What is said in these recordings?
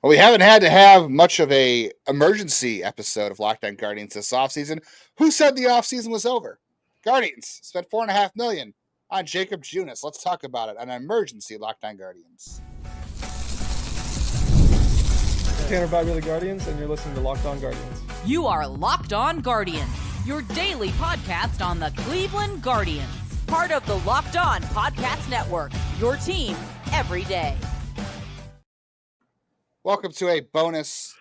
Well, we haven't had to have much of a emergency episode of Lockdown Guardians this offseason. Who said the offseason was over? Guardians spent $4.5 million on Jacob Junis. Let's talk about it on an emergency Lockdown Guardians. Tanner Bagby of the Guardians, and you're listening to Locked On Guardians. You are Locked On Guardians, your daily podcast on the Cleveland Guardians. Part of the Locked On Podcast Network, your team every day. Welcome to a bonus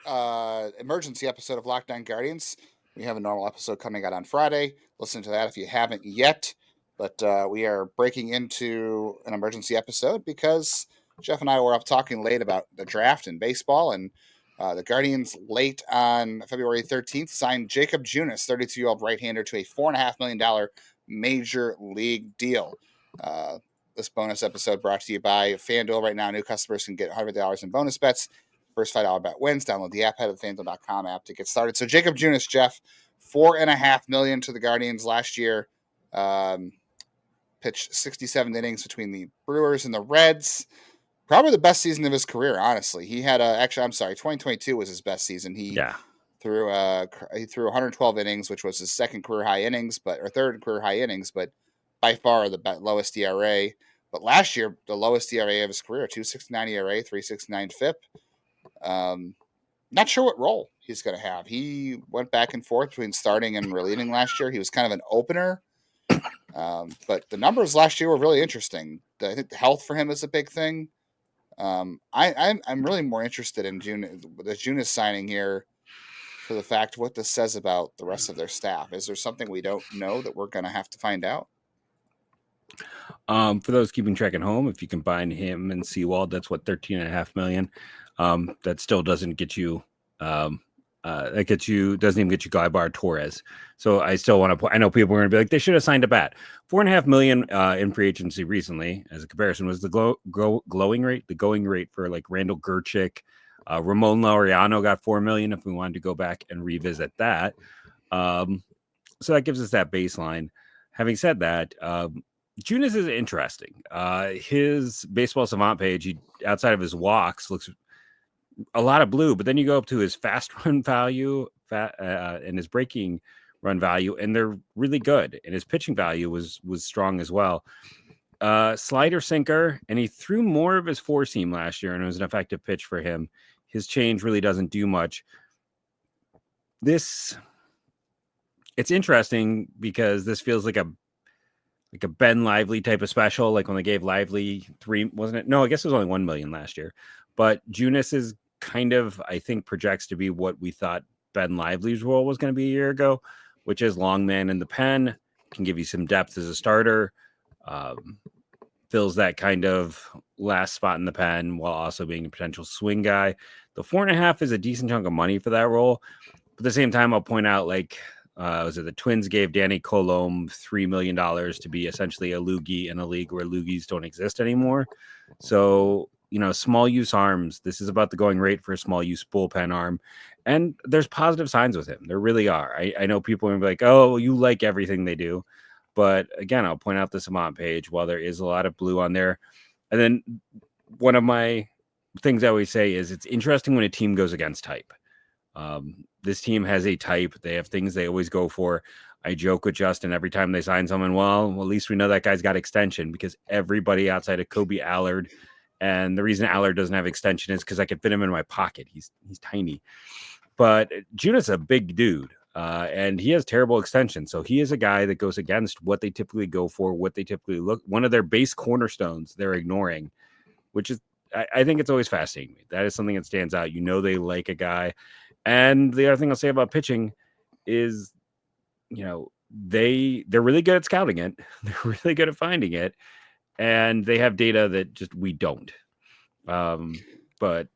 emergency episode of Lockdown Guardians. We have a normal episode coming out on Friday. Listen to that if you haven't yet. But we are breaking into an emergency episode because Jeff and I were up talking late about the draft in baseball, and the Guardians late on February 13th signed Jacob Junis, 32-year-old right-hander, to a $4.5 million major league deal. This bonus episode brought to you by FanDuel. Right now, new customers can get $100 in bonus bets. First $5 bet wins. Download the app, head to the FanDuel.com app to get started. So Jacob Junis, Jeff, $4.5 million to the Guardians last year. Pitched 67 innings between the Brewers and the Reds. Probably the best season of his career, honestly. He had 2022 was his best season. He threw 112 innings, which was his third career high innings, but by far the lowest ERA. But last year, the lowest ERA of his career, 2.69 ERA, 3.69 FIP. Not sure what role he's going to have. He went back and forth between starting and relieving last year. He was kind of an opener. But the numbers last year were really interesting. I think the health for him is a big thing. I'm really more interested in the Junis signing here for the fact what this says about the rest of their staff. Is there something we don't know that we're going to have to find out? For those keeping track at home, if you combine him and Seawald, that's what, $13.5 million. That still doesn't get you. Doesn't even get you Guybar Torres. So I still want to. I know people are going to be like, they should have signed a bat. $4.5 million in free agency recently, as a comparison, was the going rate for like Randall Gerchik. Ramon Laureano got $4 million. If we wanted to go back and revisit that, so that gives us that baseline. Having said that, Junis is interesting. His baseball savant page, outside of his walks, looks a lot of blue, but then you go up to his fast run value and his breaking run value, and they're really good. And his pitching value was strong as well. Slider, sinker, and he threw more of his four seam last year, and it was an effective pitch for him. His change really doesn't do much. It's interesting because this feels like a Ben Lively type of special, like when they gave Lively $3, wasn't it? No, I guess it was only $1 million last year. But Junis is kind of, I think, projects to be what we thought Ben Lively's role was going to be a year ago, which is long man in the pen, can give you some depth as a starter, fills that kind of last spot in the pen while also being a potential swing guy. The 4.5 is a decent chunk of money for that role. But at the same time, I'll point out, like, the Twins gave Danny Colomb $3 million to be essentially a loogie in a league where loogies don't exist anymore. So, small use arms. This is about the going rate for a small use bullpen arm. And there's positive signs with him. There really are. I know people are like, oh, you like everything they do. But again, I'll point out the savant page while there is a lot of blue on there. And then one of my things I always say is it's interesting when a team goes against type. This team has a type. They have things they always go for. I joke with Justin every time they sign someone. Well, at least we know that guy's got extension, because everybody outside of Kobe Allard, and the reason Allard doesn't have extension is because I can fit him in my pocket. He's tiny. But Junis is a big dude, and he has terrible extension. So he is a guy that goes against what they typically go for, what they typically look. One of their base cornerstones they're ignoring, which is, I think it's always fascinating. That is something that stands out. They like a guy. And the other thing I'll say about pitching is, they're really good at scouting it. They're really good at finding it. And they have data that just we don't. But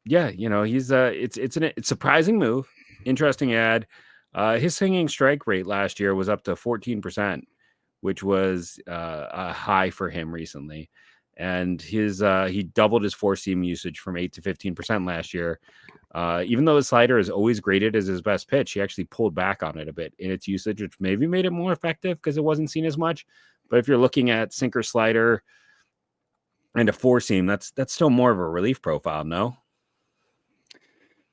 yeah, he's it's a surprising move, interesting ad. His swinging strike rate last year was up to 14%, which was a high for him recently. And he doubled his four seam usage from 8 to 15% last year. Even though his slider is always graded as his best pitch, he actually pulled back on it a bit in its usage, which maybe made it more effective because it wasn't seen as much. But if you're looking at sinker, slider, and a four seam, that's still more of a relief profile, no?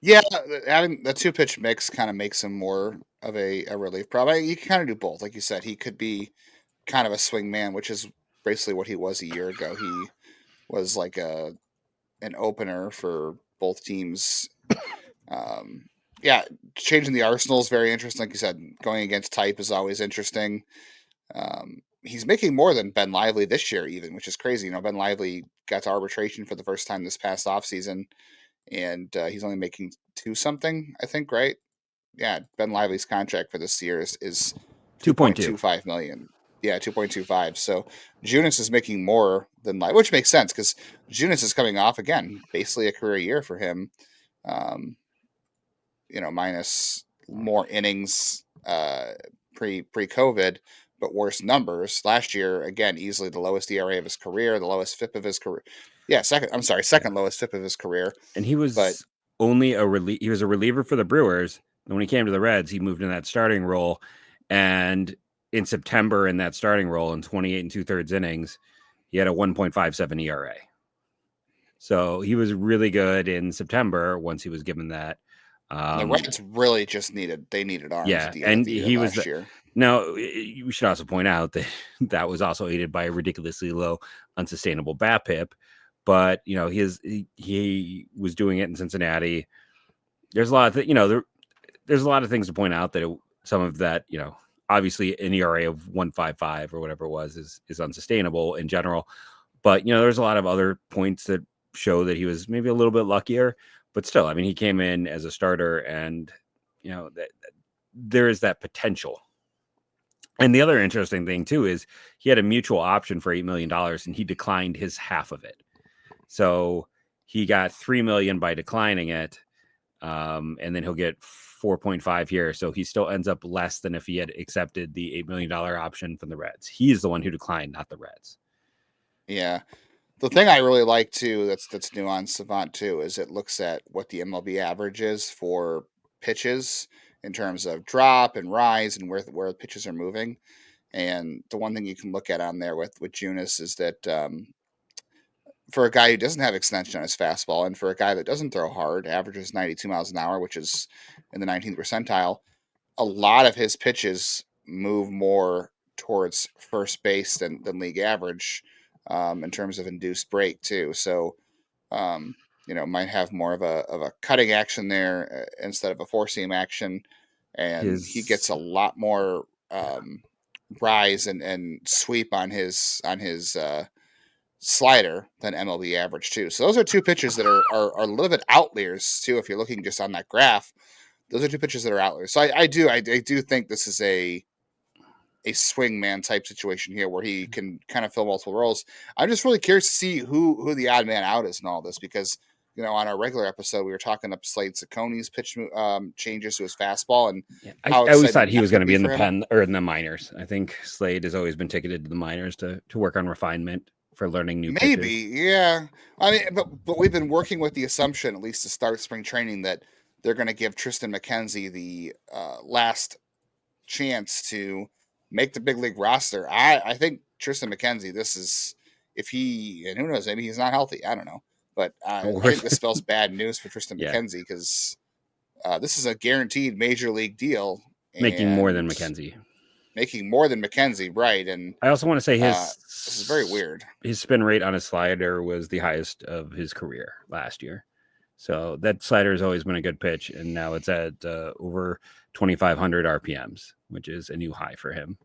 Yeah, having the 2-pitch mix kind of makes him more of a relief problem. You can kind of do both. Like you said, he could be kind of a swing man, which is basically what he was a year ago. He was like an opener for both teams. Um, yeah, changing the arsenal is very interesting. Like you said, going against type is always interesting. He's making more than Ben Lively this year, even, which is crazy. Ben Lively got to arbitration for the first time this past offseason, and he's only making 2 something, I think, right? Yeah, Ben Lively's contract for this year is 2.2. 2.25 million. Yeah, 2.25. So Junis is making more than Lively, which makes sense because Junis is coming off again, basically a career year for him. Minus more innings pre-COVID, but worse numbers. Last year, again, easily the lowest ERA of his career, the lowest FIP of his career. Yeah, second lowest FIP of his career. And he was but only he was a reliever for the Brewers. And when he came to the Reds, he moved in that starting role. And in September, in that starting role, in 28 2/3 innings, he had a 1.57 ERA. So he was really good in September once he was given that. The Reds really just needed arms at the end of the year last year. Now, we should also point out that that was also aided by a ridiculously low, unsustainable BABIP. But he was doing it in Cincinnati. There's a lot of there's a lot of things to point out that some of that, obviously an ERA of 1.55 or whatever it was is unsustainable in general. But there's a lot of other points that show that he was maybe a little bit luckier. But still, I mean, he came in as a starter, and that there is that potential. And the other interesting thing too is he had a mutual option for $8 million, and he declined his half of it. So he got $3 million by declining it, and then he'll get 4.5 here. So he still ends up less than if he had accepted the $8 million option from the Reds. He's the one who declined, not the Reds. Yeah. The thing I really like too, that's nuanced Savant too, is it looks at what the MLB average is for pitches in terms of drop and rise and where the pitches are moving. And the one thing you can look at on there with Junis is that for a guy who doesn't have extension on his fastball, and for a guy that doesn't throw hard, averages 92 miles an hour, which is in the 19th percentile, a lot of his pitches move more towards first base than league average. In terms of induced break too. So, might have more of a cutting action there instead of a four seam action. And he gets a lot more rise and sweep on his slider than MLB average too. So those are 2 pitches that are a little bit outliers too. If you're looking just on that graph, those are 2 pitches that are outliers. So I do think this is a swing man type situation here where he can kind of fill multiple roles. I'm just really curious to see who the odd man out is in all this, because on our regular episode we were talking up Slade Cicconi's pitch changes to his fastball, and I always thought he was going to be in the pen or in the minors. I think Slade has always been ticketed to the minors to work on refinement for learning new pitches. Yeah. I mean, but we've been working with the assumption, at least to start spring training, that they're going to give Tristan McKenzie the last chance to make the big league roster. I think Tristan McKenzie, this is, and who knows, maybe he's not healthy. I don't know. But I think this spells bad news for Tristan McKenzie, because this is a guaranteed major league deal. Making more than McKenzie. Right. And I also want to say this is very weird. His spin rate on his slider was the highest of his career last year. So that slider has always been a good pitch, and now it's at over 2,500 RPMs, which is a new high for him.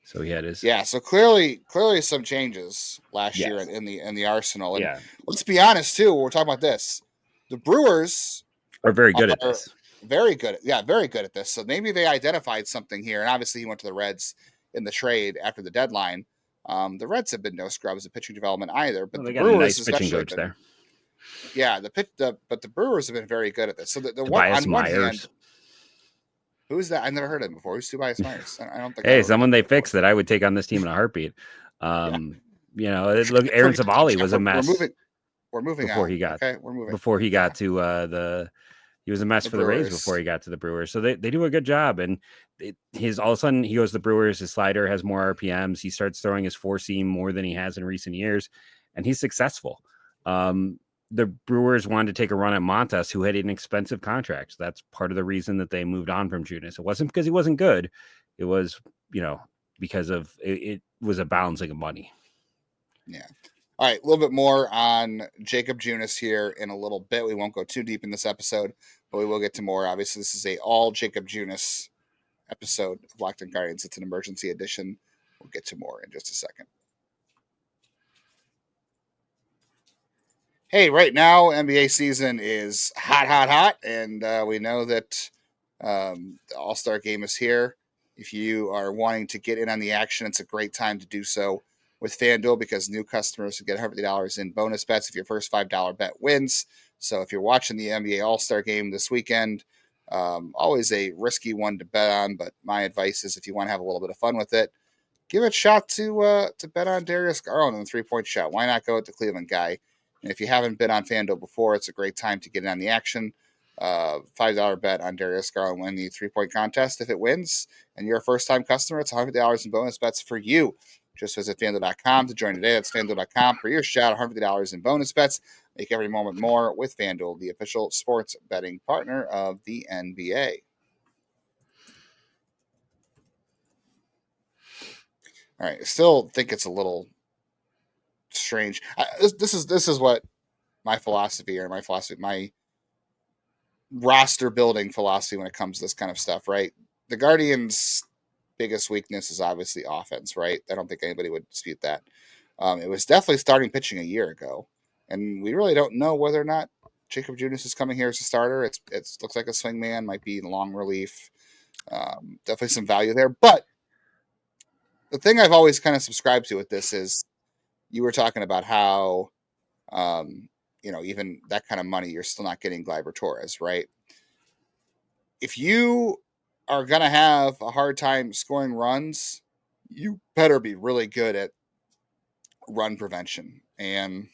So he had his So clearly some changes last year in the arsenal. And let's be honest too, when we're talking about this, the Brewers are very good at this. Very good at this. So maybe they identified something here, and obviously he went to the Reds in the trade after the deadline. The Reds have been no scrubs at pitching development either, but the Brewers, got a nice pitching coach there. Yeah, but the Brewers have been very good at this. So the one on one hand, who's that? I've never heard of him before. Who's Tobias Myers? I don't think. Hey, someone they fixed that I would take on this team in a heartbeat. Look, Aaron Savali was a mess. We're moving before on. He got. Okay, we're moving. Before he got to he was a mess for the Rays before he got to the Brewers. So they do a good job, and all of a sudden he goes to the Brewers. His slider has more RPMs. He starts throwing his four seam more than he has in recent years, and he's successful. the Brewers wanted to take a run at Montas, who had an expensive contract. So that's part of the reason that they moved on from Junis. It wasn't because he wasn't good. It was, because of it was a balancing of money. Yeah. All right. A little bit more on Jacob Junis here in a little bit. We won't go too deep in this episode, but we will get to more. Obviously, this is a all Jacob Junis episode of Locked On Guardians. It's an emergency edition. We'll get to more in just a second. Hey, right now, NBA season is hot, and we know that the All-Star game is here. If you are wanting to get in on the action, it's a great time to do so with FanDuel because new customers will get $150 in bonus bets if your first $5 bet wins. So if you're watching the NBA All-Star game this weekend, always a risky one to bet on, but my advice is if you want to have a little bit of fun with it, give it a shot to bet on Darius Garland in the three-point shot. Why not go with the Cleveland guy? And if you haven't been on FanDuel before, it's a great time to get in on the action. $5 bet on Darius Garland win the three-point contest. If it wins and you're a first-time customer, it's $150 in bonus bets for you. Just visit FanDuel.com to join today. That's FanDuel.com for your shot, $150 in bonus bets. Make every moment more with FanDuel, the official sports betting partner of the NBA. All right, I still think it's a little strange. This is what my philosophy, my roster building philosophy when it comes to this kind of stuff, right? The Guardians' biggest weakness is obviously offense, right? I don't think anybody would dispute that. It was definitely starting pitching a year ago, and we really don't know whether or not Jacob Junis is coming here as a starter. It looks like a swing man, might be in long relief. Definitely some value there, but the thing I've always kind of subscribed to with this is you were talking about how, even that kind of money, you're still not getting Gleyber Torres, right? If you are going to have a hard time scoring runs, you better be really good at run prevention. And,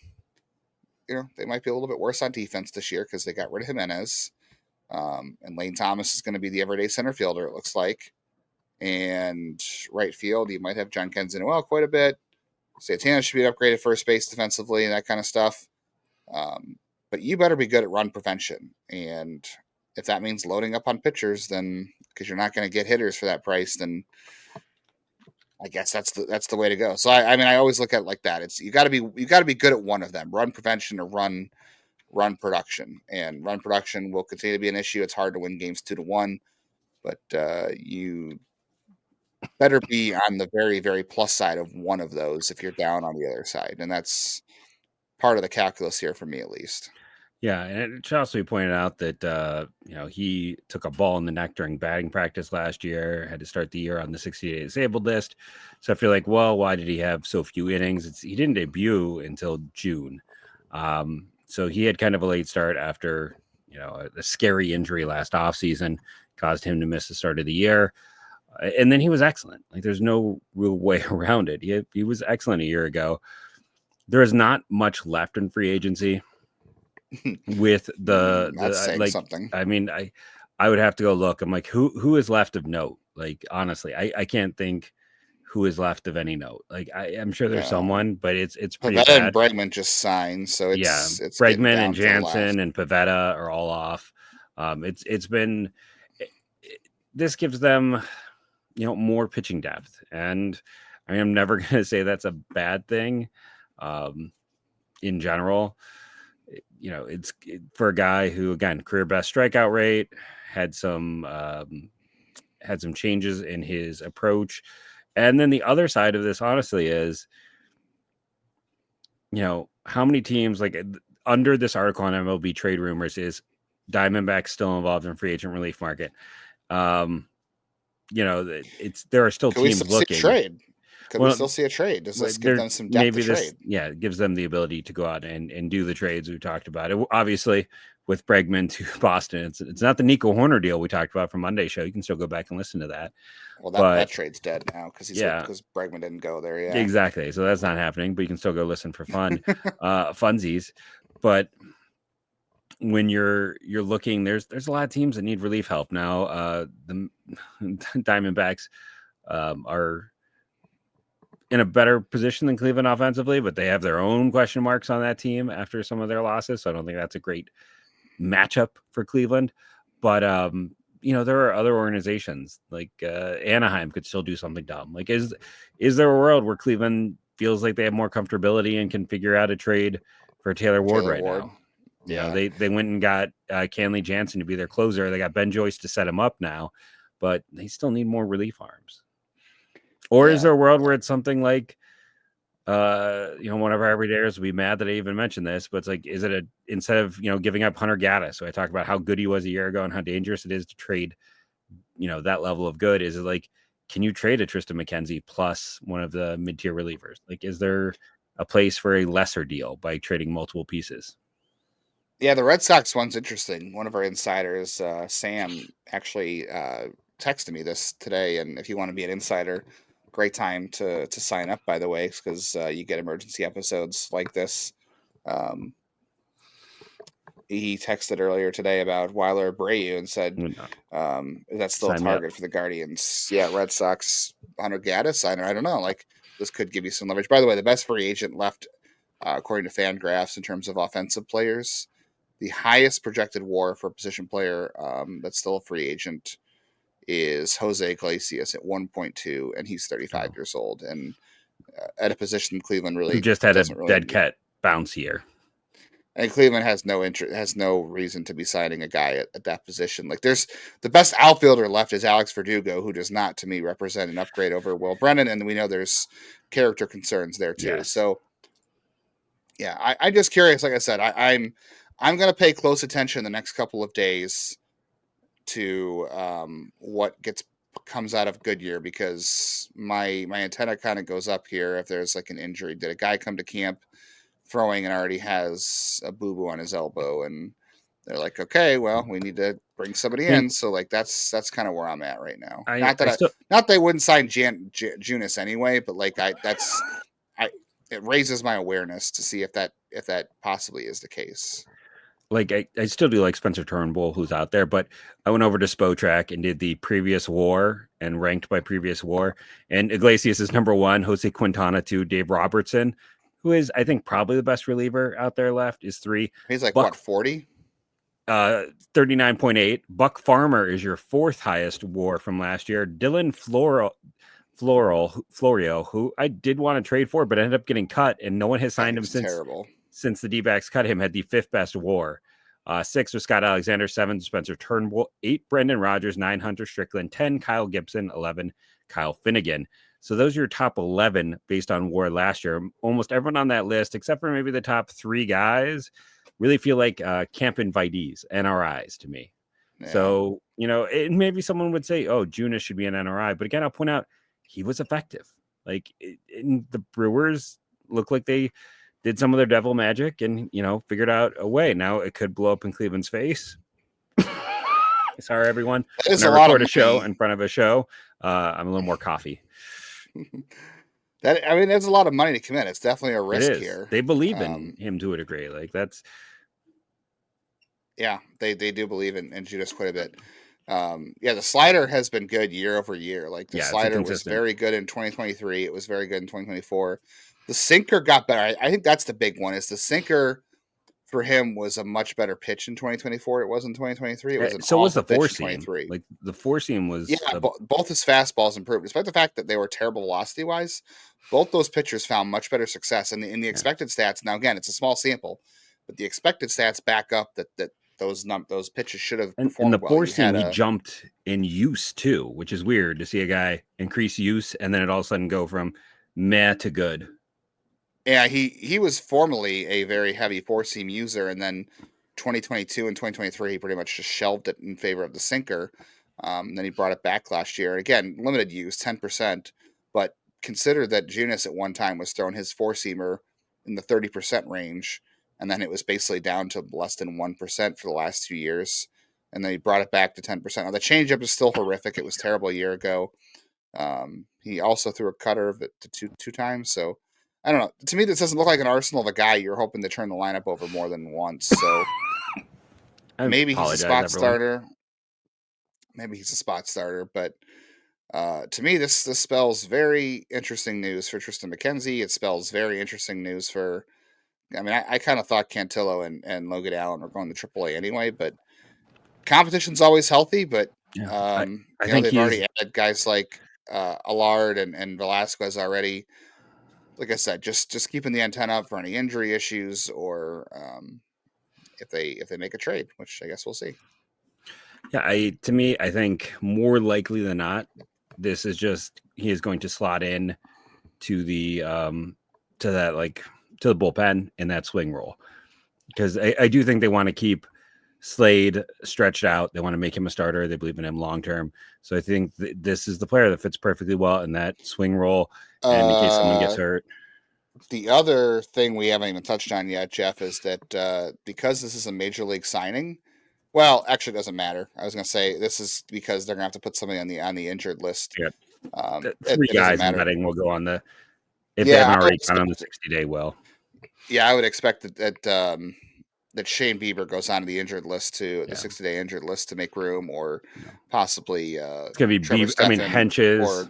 they might be a little bit worse on defense this year because they got rid of Jimenez. And Lane Thomas is going to be the everyday center fielder, it looks like. And right field, you might have John Kenson quite a bit. Santana should be upgraded first base defensively and that kind of stuff. But you better be good at run prevention. And if that means loading up on pitchers, then because you're not going to get hitters for that price, then I guess that's the way to go. So I always look at it like that. It's you got to be good at one of them: run prevention or run production. And run production will continue to be an issue. It's hard to win games 2-1, but you better be on the very, very plus side of one of those if you're down on the other side. And that's part of the calculus here for me, at least. Yeah, and it should also be pointed out that he took a ball in the neck during batting practice last year, had to start the year on the 60-day disabled list. So I feel like, well, why did he have so few innings? He didn't debut until June. So he had kind of a late start after, a scary injury last offseason caused him to miss the start of the year. And then he was excellent. Like there's no real way around it. He was excellent a year ago. There is not much left in free agency. With that's saying something. I mean, I would have to go look. I'm like, who is left of note? Like, honestly, I can't think who is left of any note. Like, I'm sure there's someone, but it's pretty Pivetta bad. And Bregman just signed, so it's Bregman and Jansen and Pivetta are all off. It's been this gives them more pitching depth, and I mean, I'm never gonna say that's a bad thing. In general. It's for a guy who, again, career best strikeout rate, had some changes in his approach. And then the other side of this, honestly, is, how many teams, like under this article on MLB trade rumors, is Diamondbacks still involved in free agent relief market? There are still teams looking. Trade? Could we still see a trade? Does this give them some depth to trade? It gives them the ability to go out and do the trades we talked about. Obviously, with Bregman to Boston, it's not the Nico Horner deal we talked about from Monday's show. You can still go back and listen to that. Well, that trade's dead now because Bregman didn't go there. Yeah, exactly. So that's not happening. But you can still go listen for fun, funsies. But when you're looking, there's a lot of teams that need relief help now. The Diamondbacks are in a better position than Cleveland offensively, but they have their own question marks on that team after some of their losses. So I don't think that's a great matchup for Cleveland. But there are other organizations like Anaheim could still do something dumb. Like, is there a world where Cleveland feels like they have more comfortability and can figure out a trade for Taylor Ward now? Yeah, they went and got Canley Jansen to be their closer. They got Ben Joyce to set him up now, but they still need more relief arms. Or is there a world where it's something like, one of our everydayers will be mad that I even mentioned this, but it's like, is it instead of, giving up Hunter Gaddis? So I talked about how good he was a year ago and how dangerous it is to trade, that level of good. Is it like, can you trade a Tristan McKenzie plus one of the mid-tier relievers? Like, is there a place for a lesser deal by trading multiple pieces? Yeah, the Red Sox one's interesting. One of our insiders, Sam, actually texted me this today, and if you want to be an insider, great time to sign up, by the way, because you get emergency episodes like this. He texted earlier today about Weiler Abreu and said, is that still a target for the Guardians? Yeah, Red Sox, Hunter Gaddis signer. I don't know. Like, this could give you some leverage. By the way, the best free agent left, according to FanGraphs, in terms of offensive players, the highest projected WAR for a position player that's still a free agent is Jose Iglesias at 1.2, and he's 35 years old. And at a position Cleveland really who just had a dead cat bounce here. And Cleveland has no interest, has no reason to be signing a guy at that position. Like, there's the best outfielder left is Alex Verdugo, who does not, to me, represent an upgrade over Will Brennan, and we know there's character concerns there too. Yes. So, yeah, I'm just curious. Like I said, I'm going to pay close attention the next couple of days to what comes out of Goodyear, because my antenna kind of goes up here if there's like an injury. Did a guy come to camp throwing and already has a boo-boo on his elbow, and they're like, okay, well, we need to bring somebody in. So like that's kind of where I'm at right now. Not that they wouldn't sign Junis anyway, but like it raises my awareness to see if that possibly is the case. Like, I still do like Spencer Turnbull, who's out there, but I went over to Spotrac and did the previous WAR and ranked by previous WAR, and Iglesias is number 1, Jose Quintana 2, Dave Robertson, who is, I think, probably the best reliever out there left, is 3. He's like, what, 40? 39.8. Buck Farmer is your 4th highest WAR from last year. Dylan Florio, who I did want to trade for, but ended up getting cut, and no one has signed him since the D-backs cut him, had the 5th best WAR. 6 was Scott Alexander, 7 Spencer Turnbull, 8 Brendan Rodgers, 9 Hunter Strickland, 10 Kyle Gibson, 11 Kyle Finnegan. So those are your top 11 based on WAR last year. Almost everyone on that list, except for maybe the top 3 guys, really feel like camp invitees, NRIs to me. Yeah. So, maybe someone would say, oh, Junis should be an NRI. But again, I'll point out, he was effective. Like, the Brewers look like they did some of their devil magic and, figured out a way. Now it could blow up in Cleveland's face. Sorry, everyone. When I record a show in front of a show, I'm a little more coffee. That's a lot of money to commit. It's definitely a risk here. They believe in him to a degree. Like, that's. Yeah, they do believe in Junis quite a bit. The slider has been good year over year. Like, the slider was very good in 2023. It was very good in 2024. The sinker got better. I think that's the big one. Is the sinker for him was a much better pitch in 2024. It was in 2023. It was so was the 4-seam. Like, the 4-seam was both his fastballs improved, despite the fact that they were terrible velocity wise. Both those pitchers found much better success in the expected stats. Now, again, it's a small sample, but the expected stats back up that those pitches should have performed. And the 4-seam, he jumped in use too, which is weird to see a guy increase use and then it all of a sudden go from meh to good. Yeah, he was formerly a very heavy 4-seam user, and then 2022 and 2023, he pretty much just shelved it in favor of the sinker. Then he brought it back last year. Again, limited use, 10%, but consider that Junis at one time was throwing his 4-seamer in the 30% range, and then it was basically down to less than 1% for the last 2 years, and then he brought it back to 10%. Now, the changeup is still horrific. It was terrible a year ago. He also threw a cutter of it to two times, so I don't know. To me, this doesn't look like an arsenal of a guy you're hoping to turn the lineup over more than once. So maybe he's a spot starter. Maybe he's a spot starter, but To me, this spells very interesting news for Tristan McKenzie. It spells very interesting news for. I mean, I kind of thought Cantillo and Logan Allen were going to AAA anyway, but competition's always healthy. But Yeah, I you know, think they've he's already added guys like Allard and Velasquez already. Like I said, just keeping the antenna up for any injury issues or if they make a trade, which I guess we'll see. yeah. To me, I think more likely than not, this is just he is going to slot in to the to that like to the bullpen in that swing role because I do think they want to keep Slade stretched out. They want to make him a starter. They believe in him long term. So I think this is the player that fits perfectly well in that swing role. And in case someone gets hurt, The other thing we haven't even touched on yet, Jeff, is that because this is a major league signing, well, actually, it doesn't matter. I was going to say this is because they're going to have to put somebody on the injured list. yeah, It 3 doesn't guys in matter. betting will go on the if they Yeah, haven't already gone on the 60-day well. Yeah, I would expect that Shane Bieber goes onto the injured list to the Yeah. 60-day injured list to make room, or possibly It's gonna be Trevor Bieber. I mean, Stephan Henches or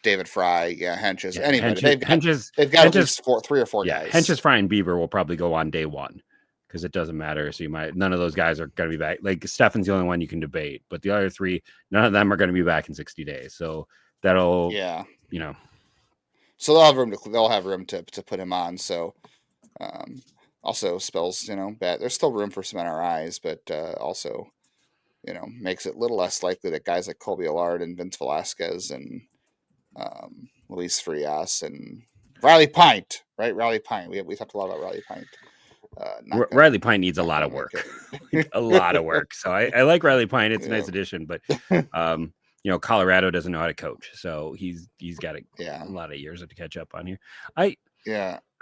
David Fry. Yeah, Henches. Yeah, Anybody. Henches, They've got at Henches, least 3 or 4 yeah, guys. Henches, Fry, and Bieber will probably go on day one because it doesn't matter. So none of those guys are going to be back. Like Stefan's the only one you can debate, but the other 3, none of them are going to be back in 60 days. So that'll, So they'll have room to put him on. So also spells, bad. There's still room for some NRIs, but also, makes it a little less likely that guys like Colby Allard and Vince Velasquez and Luis Frias and Riley Pint, right? Riley Pint. We talked a lot about Riley Pint. Riley Pint needs a lot of work, a lot of work. So I like Riley Pint. It's a nice addition, but Colorado doesn't know how to coach, so he's got a lot of years to catch up on here.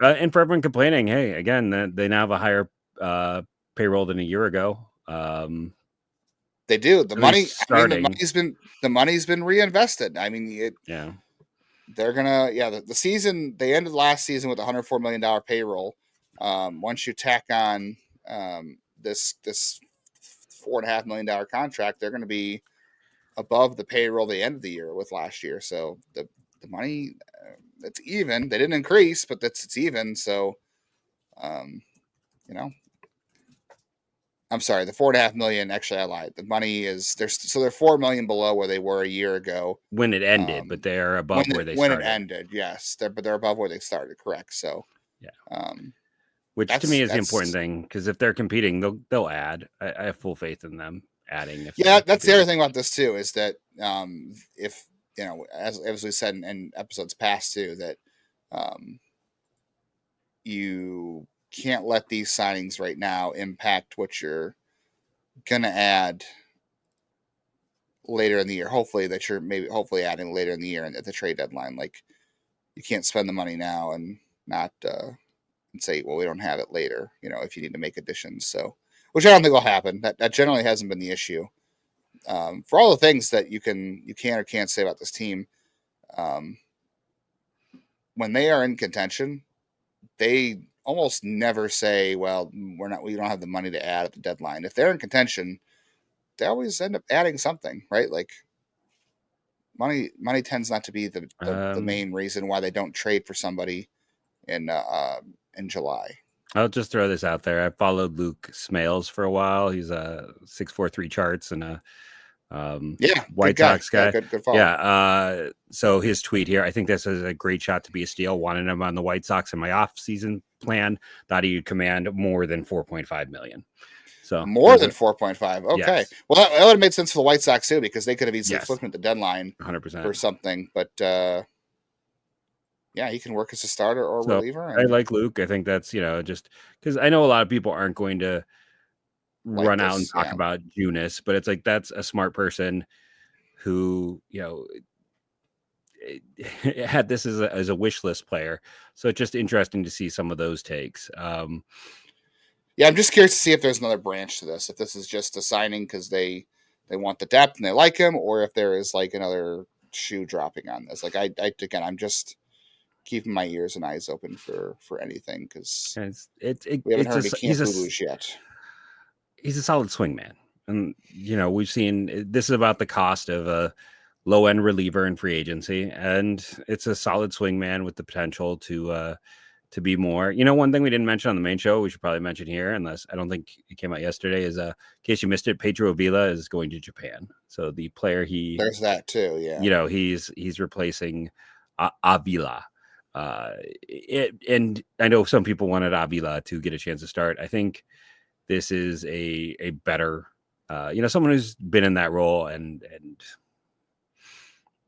And for everyone complaining, hey, again, they now have a higher payroll than a year ago. They do. The money. The money's been reinvested. I mean, they're gonna. The season they ended last season with $104 million payroll. Once you tack on this $4.5 million contract, they're going to be above the payroll they ended the year with last year. So the money, it's even. They didn't increase, but it's even. So, I'm sorry, the $4.5 million. Actually, I lied. The money is they're $4 million below where they were a year ago when it ended, but they're above where they started. When it ended, yes, they're above where they started. Correct. So, which to me is the important thing because if they're competing, they'll add. I have full faith in them adding. That's the other thing about this too is that if as we said in episodes past too, that you can't let these signings right now impact what you're gonna add later in the year. Hopefully hopefully adding later in the year and at the trade deadline. Like you can't spend the money now and not and say, well, we don't have it later. If you need to make additions. So, which I don't think will happen. That generally hasn't been the issue. For all the things that you can or can't say about this team, when they are in contention, they almost never say, well, we don't have the money to add at the deadline. If they're in contention, they always end up adding something, right? Like money tends not to be the main reason why they don't trade for somebody in July. I'll just throw this out there. I followed Luke Smales for a while. He's a 643 charts and a White Sox guy. Yeah, good follow. So his tweet here, I think this is a great shot to be a steal. Wanted him on the White Sox in my off-season plan. Thought he would command more than $4.5 million. So more than 4.5. Okay. Yes. Well, that would have made sense for the White Sox too, because they could have easily flipped him at the deadline 100% for something. But he can work as a starter or reliever. I like Luke. I think that's just because I know a lot of people aren't going to run out and talk about Junis, but it's like that's a smart person who had this as a wish list player. So it's just interesting to see some of those takes. I'm just curious to see if there's another branch to this. If this is just a signing because they want the depth and they like him, or if there is like another shoe dropping on this. Like I'm just keeping my ears and eyes open for anything because we haven't heard any Campbell yet. He's a solid swing man. And, we've seen this is about the cost of a low end reliever in free agency, and it's a solid swing man with the potential to be more. One thing we didn't mention on the main show, we should probably mention here, unless I don't think it came out yesterday, is in case you missed it, Pedro Avila is going to Japan. So the player there's that too. Yeah. He's replacing Avila. And I know some people wanted Avila to get a chance to start. I think this is a better, someone who's been in that role, and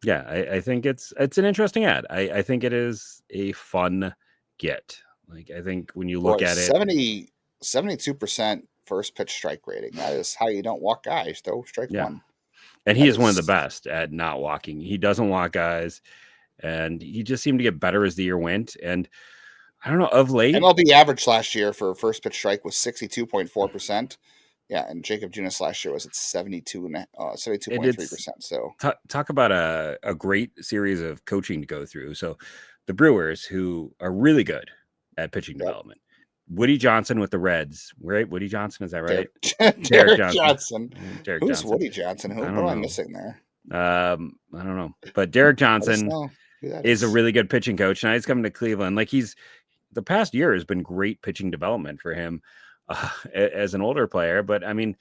yeah, I think it's an interesting ad. I think it is a fun get. Like, I think when you look at it, 72% first pitch strike rating. That is how you don't walk guys, though. Strike one. And he is one of the best at not walking. He doesn't walk guys, and he just seemed to get better as the year went. And I don't know, of late, MLB average last year for first pitch strike was 62.4%. Yeah, and Jacob Junis last year was at 72.3%. So talk about a great series of coaching to go through. So the Brewers, who are really good at pitching development, Woody Johnson with the Reds, right? Woody Johnson, is that right? Derek Johnson. Derek Who's Johnson. Woody Johnson? What am I missing there? I don't know. But Derek Johnson is a really good pitching coach. Now he's coming to Cleveland. Like, the past year has been great pitching development for him as an older player. But I mean,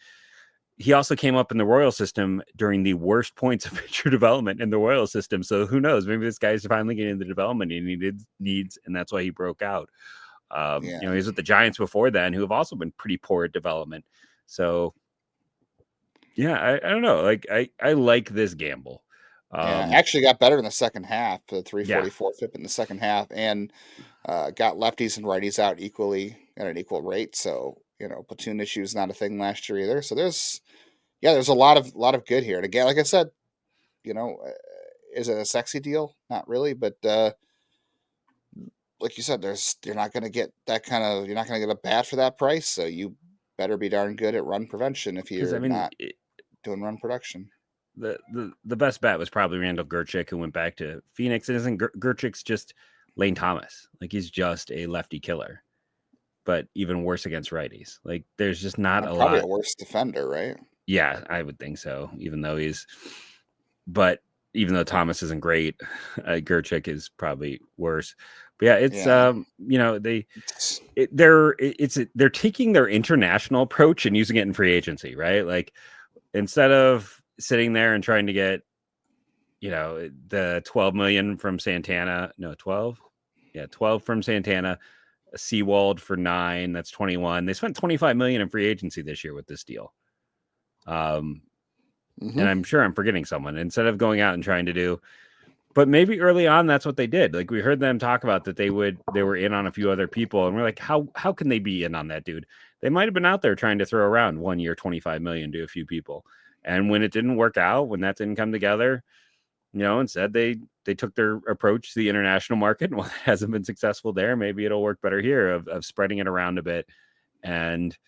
he also came up in the Royal system during the worst points of pitcher development in the Royal system. So who knows? Maybe this guy's finally getting the development he needs, and that's why he broke out. He was with the Giants before then, who have also been pretty poor at development. So yeah, I don't know. Like, I like this gamble. Actually got better in the second half. The 344 FIP in the second half, and got lefties and righties out equally at an equal rate. So platoon issue is not a thing last year either. So there's a lot of good here. And again, like I said, is it a sexy deal? Not really, but like you said, you're not going to get a bat for that price. So you better be darn good at run prevention if you're not doing run production. The best bet was probably Randall Gerchick, who went back to Phoenix. And isn't Gerchick's just Lane Thomas? Like, he's just a lefty killer, but even worse against righties. Like, there's just not probably a worse defender, right? Yeah, I would think so. Even though Thomas isn't great, Gerchick is probably worse. But yeah, it's they're taking their international approach and using it in free agency, right? Like, instead of sitting there and trying to get, the 12 million from Santana, 12 from Santana, Seawald for 9, that's 21. They spent 25 million in free agency this year with this deal. And I'm sure I'm forgetting someone. Instead of going out and trying to do, but maybe early on that's what they did. Like, we heard them talk about that they were in on a few other people, and we're like, how can they be in on that, dude? They might have been out there trying to throw around 1 year 25 million to a few people. And when it didn't work out, when that didn't come together, instead they took their approach to the international market. And while it hasn't been successful there, maybe it'll work better here of spreading it around a bit. And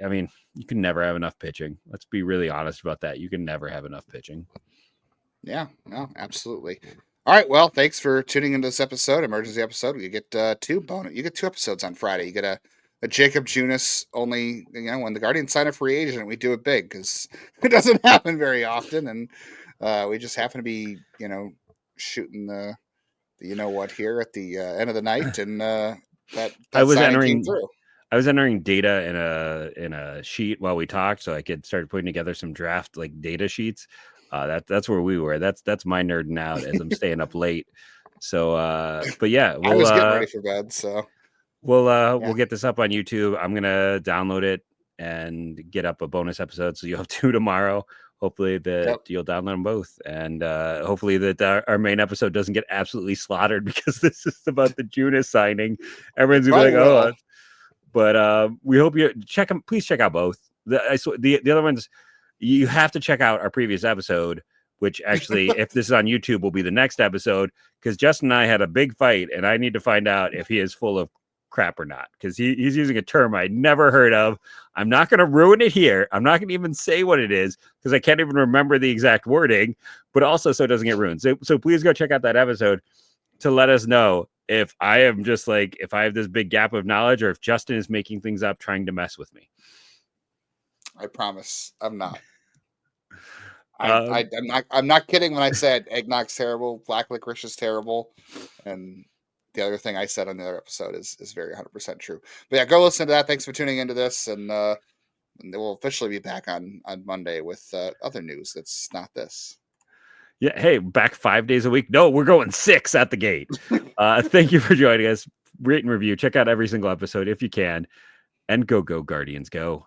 I mean, you can never have enough pitching. Let's be really honest about that. You can never have enough pitching. Yeah, no, absolutely. All right. Well, thanks for tuning into this emergency episode. You get two episodes on Friday. You get a Jacob Junis only, when the Guardians sign a free agent, we do it big because it doesn't happen very often. And we just happen to be, shooting the here at the end of the night. And that I was came through. I was entering data in a sheet while we talked, so I could start putting together some draft data sheets. That's where we were. That's my nerding out as I'm staying up late. So, but yeah, I was getting ready for bed, so. We'll get this up on YouTube. I'm gonna download it and get up a bonus episode, so you'll have 2 tomorrow. Hopefully you'll download them both, and hopefully that our main episode doesn't get absolutely slaughtered because this is about the Junis signing. Everyone's gonna be like, "Oh," but we hope you check them. Please check out both. The other ones, you have to check out our previous episode, which actually, if this is on YouTube, will be the next episode, because Justin and I had a big fight, and I need to find out if he is full of crap or not, because he's using a term I'd never heard of. I'm not going to ruin it here. I'm not going to even say what it is because I can't even remember the exact wording, but also so it doesn't get ruined. So please go check out that episode to let us know if I am just if I have this big gap of knowledge, or if Justin is making things up trying to mess with me. I promise I'm not. I'm not kidding when I said eggnog's terrible, black licorice is terrible, and the other thing I said on the other episode is very 100% true. But yeah, go listen to that. Thanks for tuning into this, and we'll officially be back on Monday with other news that's not this. Yeah, hey, back 5 days a week. No, we're going 6 at the gate. Thank you for joining us. Rate and review. Check out every single episode if you can, and go Guardians, go.